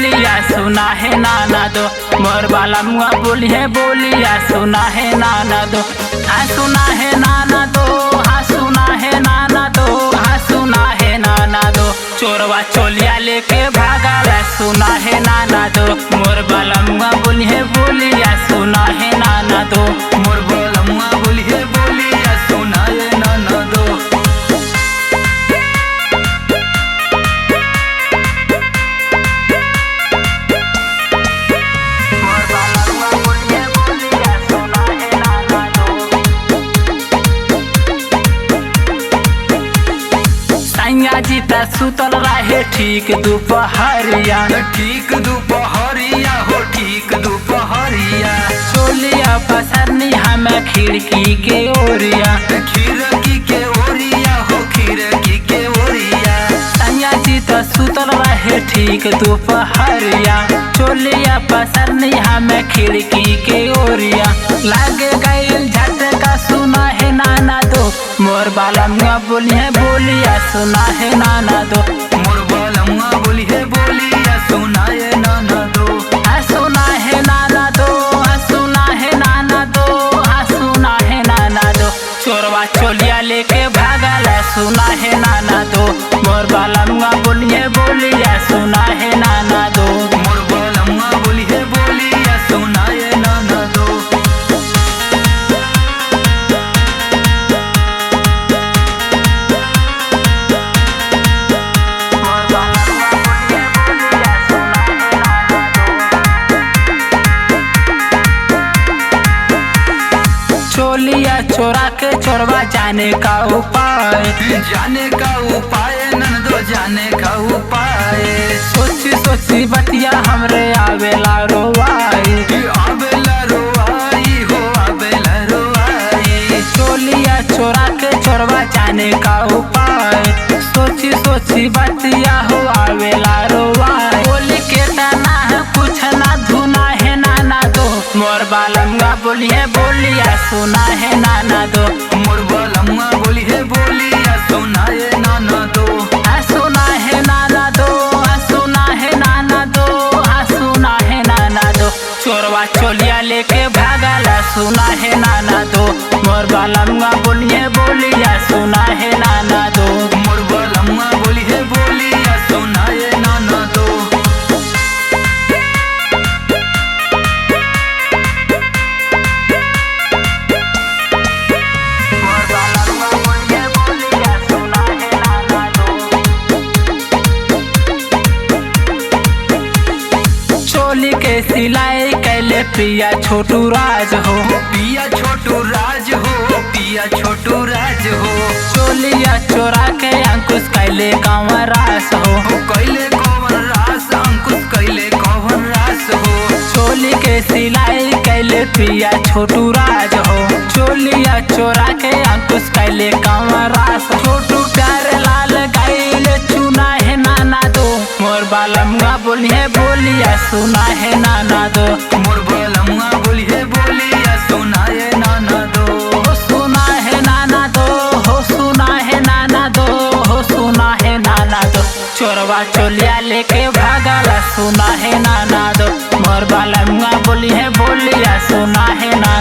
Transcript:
बोलिया सुना है नाना दो। मोर बाला मुआ बोली है बोलिया सुना है नाना दो। हाँ सुना है नाना दो, हाँ सुना है नाना दो, हाँ सुना है नाना दो। चोरवा चोलिया लेके भागा सुना है नाना दो। मोर बाला मुआ बोली है बोलिया सुना है नाना दो। मोर बाला मुआ बोली है बोलिया सुना है नाना दो। सैया जीता सुतल रहे ठीक दोपहरिया, ठीक दोपहरिया हो ठीक दोपहरिया। चोलिया पसरनी हमें खिड़की के ओरिया, खिड़की के ओरिया हो खिड़की के ओरिया। सैया जीता सुतल रहे ठीक दोपहरिया, चोलिया पसरनी हमें खिड़की के ओरिया। लागे गईल झटका सुना है नाना दो। मोर बाला मुआ बोली है बोलिया सुना है नाना दो। मोर बाला मुआ बोली है बोलिया सुना है नाना दो। हाँ सुना है नाना दो, हाँ सुना है नाना दो, हाँ सुना है नाना दो। चोरवा चोलिया लेके भागल सुना है नाना दो। मोर बाला मुआ बोली है बोलिया सुना है नाना दो। मोर बाला मुआ बोली है बोलिया सुना है नाना दो। चोलिया चोरा के चोरवा जाने का उपाय, जाने का उपाय ननदो जाने का उपाय। सोची सोची बतिया हमरे आवेला रोवाई, आवेला रोआई हो आवेला रोआई। चोलिया चोरा के चोरवा जाने का उपाय, सोची सोची बतिया हो आवेला रोवाई। बोली के तना है कुछ ना धुना है नाना दो। मोर बाला मुआ बोली है बोलिया सुना है नाना दो। मोर बाला मुआ बोली है बोलिया सुना है नाना दो। हाँ सुना है नाना दो, हाँ सुना है नाना दो, हाँ सुना है नाना दो। चोरवा चोलिया लेके भागल सुना है नाना दो। मोर बाला मुआ बोली है बोलिया सुना है नाना दो। मोर बाला मुआ बोली है बोलिया सुना है नाना दो। चोली के सिलाई कैले पिया छोटू राज हो, पिया छोटू राज हो पिया छोटू राज हो। चोलिया चोरा के अंकुश कैले कांवर रास हो, कैले कौन रास अंकुश कैले कौन रास हो। चोली के सिलाई कैले पिया छोटू राज हो, चोलिया चोरा के अंकुश कैले कांवर रास। छोटू प्यार लाल गैले चुना है नाना दो। मोर बाला मुआ बोली है बोलिया सुना है नाना दो। मोर बाला मुआ बोली है बोलिया सुना है नाना दो। हो सुना है नाना दो, हो सुना है नाना दो, हो सुना है नाना दो। चोरवा चोलिया लेके भागल सुना है नाना दो। मोर बाला मुआ बोली है बोलिया सुना है नाना